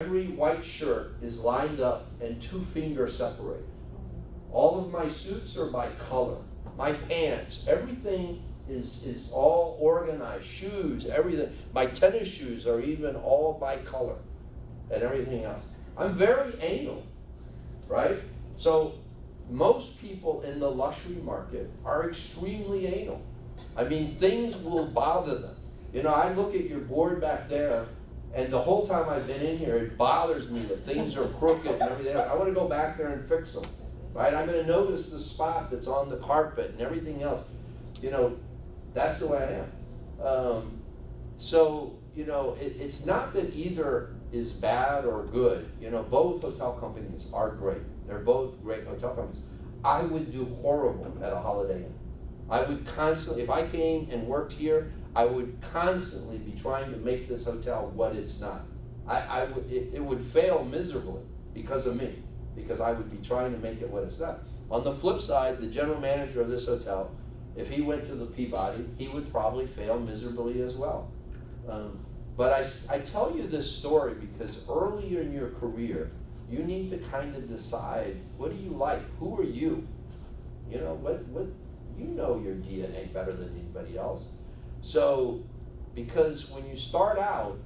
Every white shirt is lined up and 2 fingers separated. All of my suits are by color. My pants, everything is all organized. Shoes, everything. My tennis shoes are even all by color and everything else. I'm very anal, right? So most people in the luxury market are extremely anal. I mean, things will bother them. You know, I look at your board back there, and the whole time I've been in here, it bothers me that things are crooked and everything else. I want to go back there and fix them, right? I'm going to notice the spot that's on the carpet and everything else. You know, that's the way I am. So, you know, it's not that either is bad or good. You know, both hotel companies are great. They're both great hotel companies. I would do horrible at a Holiday Inn. I would constantly, if I came and worked here, I would constantly be trying to make this hotel what it's not. It would fail miserably because of me, because I would be trying to make it what it's not. On the flip side, the general manager of this hotel, if he went to the Peabody, he would probably fail miserably as well. But I tell you this story because earlier in your career, you need to kind of decide, what do you like? Who are you? You know, what you know your DNA better than anybody else. So, because when you start out,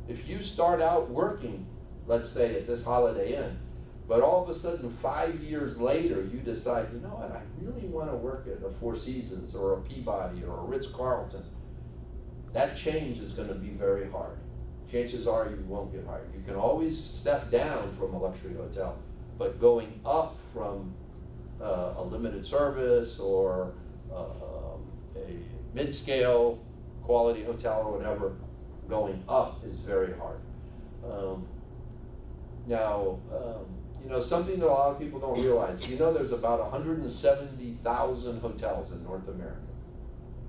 if you start out working, let's say at this Holiday Inn, but all of a sudden 5 years later you decide, you know what, I really want to work at a Four Seasons or a Peabody or a Ritz-Carlton, that change is going to be very hard. Chances are you won't get hired. You can always step down from a luxury hotel, but going up from a limited service or a mid-scale quality hotel or whatever, going up is very hard. You know, something that a lot of people don't realize, you know, there's about 170,000 hotels in North America.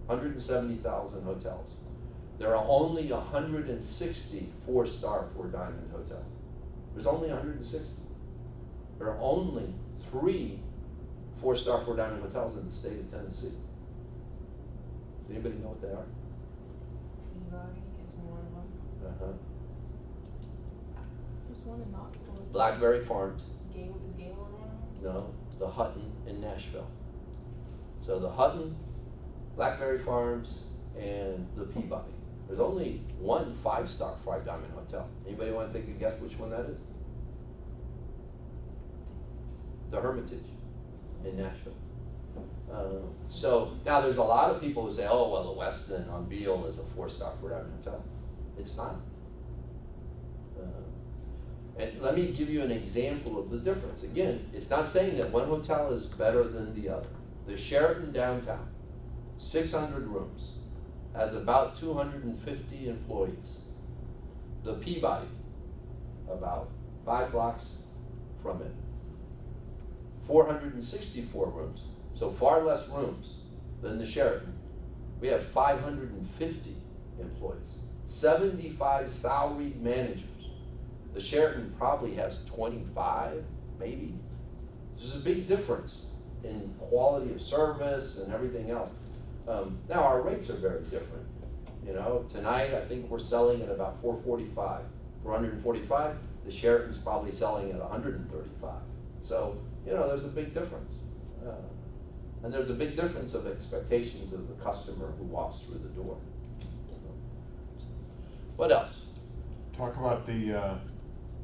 170,000 hotels. There are only 160 four-star, four-diamond hotels. There's only 160. There are only 3 four-star, four-diamond hotels in the state of Tennessee. Does anybody know what they are? Peabody is one of them. Uh-huh. There's one in Knoxville. Blackberry Farms. Is Gaylord one of them? No, the Hutton in Nashville. So the Hutton, Blackberry Farms, and the Peabody. There's only one 5-star, 5-diamond hotel. Anybody want to take a guess which one that is? The Hermitage in Nashville. So now there's a lot of people who say, oh, well, the Westin on Beale is a 4-star, 4-diamond hotel. It's not. And let me give you an example of the difference. Again, it's not saying that one hotel is better than the other. The Sheraton downtown, 600 rooms, has about 250 employees. The Peabody, about 5 blocks from it, 464 rooms, so far less rooms than the Sheraton. We have 550 employees, 75 salaried managers. The Sheraton probably has 25, maybe. There's a big difference in quality of service and everything else. Now our rates are very different. You know, tonight I think we're selling at about $445. For $145, the Sheraton's probably selling at $135. So, you know, there's a big difference. And there's a big difference of expectations of the customer who walks through the door. What else? Talk about the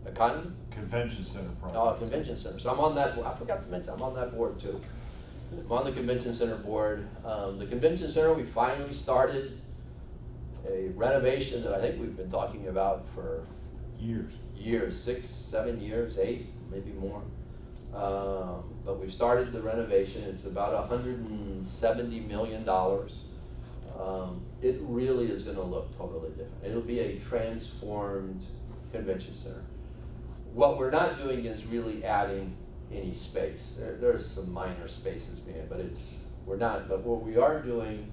Economy? convention center Oh, project. convention center. So I'm on that, I forgot to mention, I'm on that board too. I'm on the convention center board. The convention center, we finally started a renovation that I think we've been talking about for years, 6, 7 years, 8, maybe more. But we've started the renovation. It's about $170 million. It really is going to look totally different. It'll be a transformed convention center. What we're not doing is really adding any space. There's some minor spaces being, but we're not. But what we are doing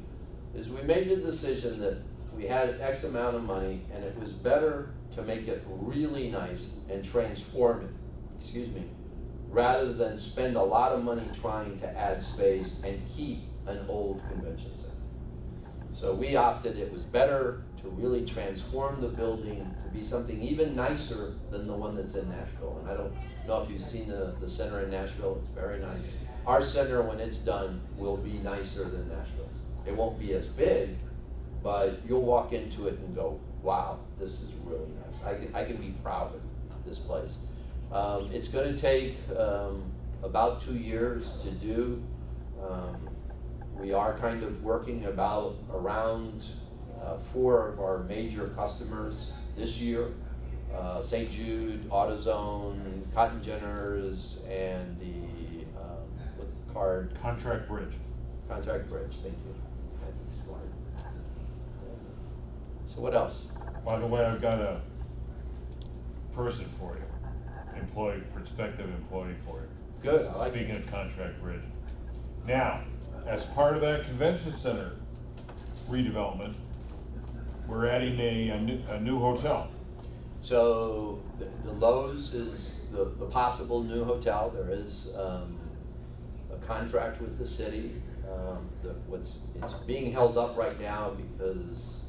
is we made the decision that we had X amount of money, and it was better to make it really nice and transform it, rather than spend a lot of money trying to add space and keep an old convention center. So we opted, it was better to to really transform the building to be something even nicer than the one that's in Nashville. And I don't know if you've seen the center in Nashville, it's very nice. Our center, when it's done, will be nicer than Nashville's. It won't be as big, but you'll walk into it and go, wow, this is really nice. I can be proud of this place. It's gonna take about 2 years to do. We are kind of working around 4 of our major customers this year. St. Jude, AutoZone, Cotton Ginners, and the, what's the card? Contract Bridge. Contract Bridge, thank you. That's smart. So what else? By the way, I've got a person for you, prospective employee for you. Good, I like it. Speaking of Contract Bridge. Now, as part of that convention center redevelopment, we're adding a new hotel. So the Lowe's is the possible new hotel. There is a contract with the city. It's being held up right now because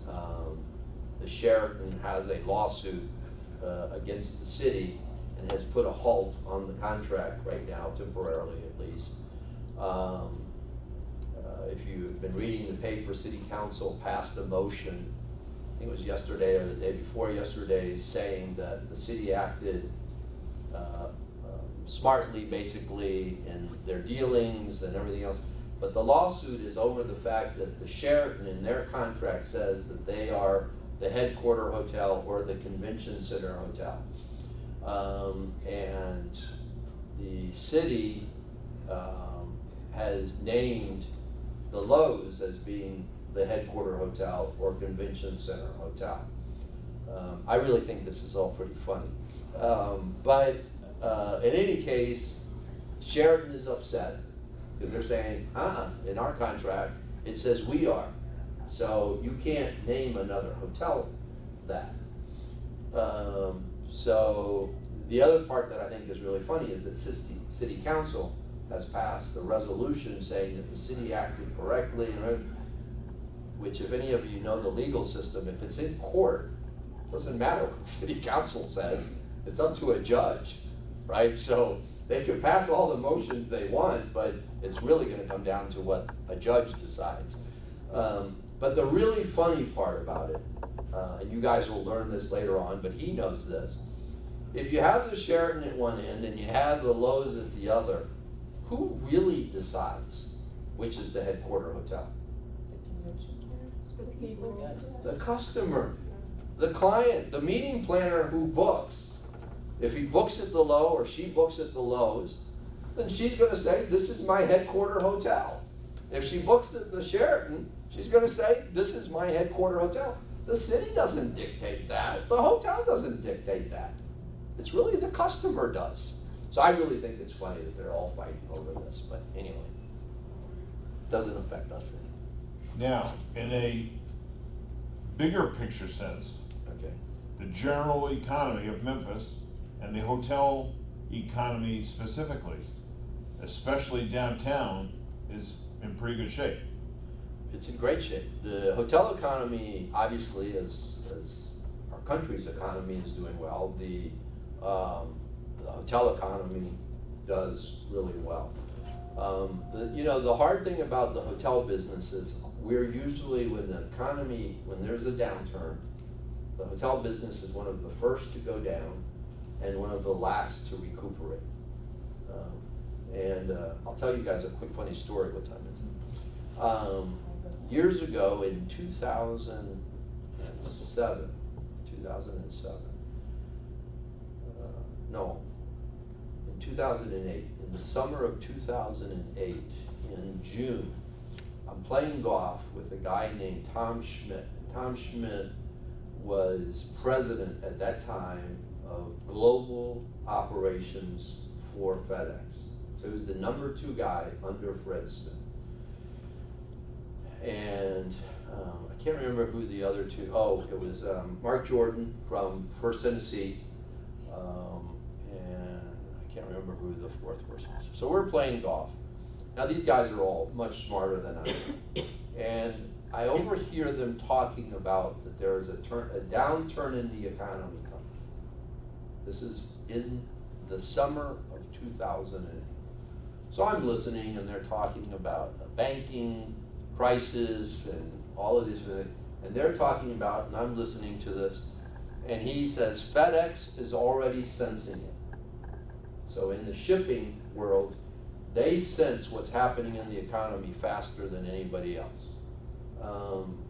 the Sheraton has a lawsuit against the city and has put a halt on the contract right now, temporarily at least. If you've been reading the paper, City Council passed a motion, I think it was yesterday or the day before yesterday, saying that the city acted smartly, basically, in their dealings and everything else. But the lawsuit is over the fact that the Sheraton in their contract says that they are the headquarter hotel or the convention center hotel. And the city has named the Lowe's as being the headquarter hotel or convention center hotel. I really think this is all pretty funny. But in any case, Sheraton is upset because they're saying, in our contract, it says we are. So you can't name another hotel that. So the other part that I think is really funny is that City Council has passed a resolution saying that the city acted correctly, which, if any of you know the legal system, if it's in court, it doesn't matter what City Council says, it's up to a judge, right? So they can pass all the motions they want, but it's really gonna come down to what a judge decides. But the really funny part about it, and you guys will learn this later on, but he knows this, if you have the Sheraton at one end and you have the Lowe's at the other, who really decides which is the headquarter hotel? The people. The customer, the client, the meeting planner who books. If he books at the Lowe or she books at the Lowe's, then she's gonna say, this is my headquarter hotel. If she books at the Sheraton, she's gonna say, this is my headquarter hotel. The city doesn't dictate that. The hotel doesn't dictate that. It's really the customer does. So I really think it's funny that they're all fighting over this, but anyway, doesn't affect us any. Now, in a bigger picture sense, Okay. the general economy of Memphis and the hotel economy specifically, especially downtown, is in pretty good shape. It's in great shape. The hotel economy, obviously, as our country's economy is doing well, the hotel economy does really well. The hard thing about the hotel business is we're usually, when there's a downturn, the hotel business is one of the first to go down and one of the last to recuperate. I'll tell you guys a quick funny story. What time is it? Years ago in 2007, in 2008, in the summer of 2008, in June, I'm playing golf with a guy named Tom Schmidt. Tom Schmidt was president at that time of global operations for FedEx. So he was the number 2 guy under Fred Smith. And I can't remember who the other two, it was Mark Jordan from First Tennessee, and I can't remember who the 4th person was. So we're playing golf. Now these guys are all much smarter than I am. And I overhear them talking about that there is a downturn in the economy coming. This is in the summer of 2008. So I'm listening, and they're talking about a banking crisis and all of these things, and they're talking about, and I'm listening to this, and he says FedEx is already sensing it. So in the shipping world, they sense what's happening in the economy faster than anybody else.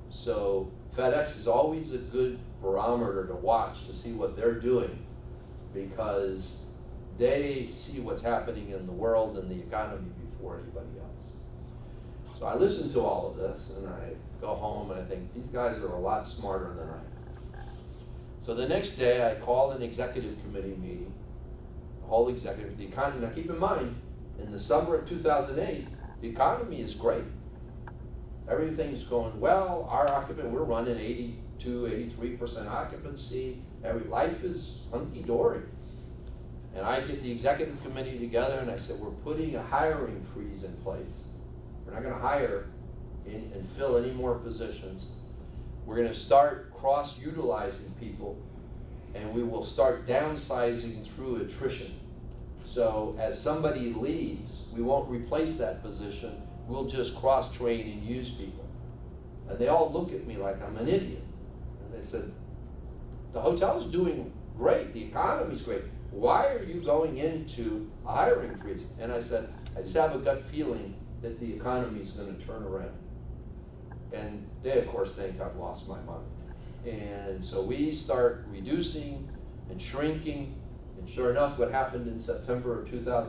So FedEx is always a good barometer to watch to see what they're doing, because they see what's happening in the world and the economy before anybody else. So I listen to all of this, and I go home and I think, these guys are a lot smarter than I am. So the next day I call an executive committee meeting, the whole executive, the economy. Now keep in mind, in the summer of 2008, the economy is great. Everything's going well. Our occupant, we're running 82, 83% occupancy. Life is hunky-dory. And I get the executive committee together and I said, we're putting a hiring freeze in place. We're not gonna hire and fill any more positions. We're gonna start cross-utilizing people, and we will start downsizing through attrition. So as somebody leaves, we won't replace that position. We'll just cross-train and use people. And they all look at me like I'm an idiot. And they said, the hotel's doing great, the economy's great. Why are you going into a hiring freeze? And I said, I just have a gut feeling that the economy's gonna turn around. And they, of course, think I've lost my mind. And so we start reducing and shrinking, and sure enough, what happened in September of 2000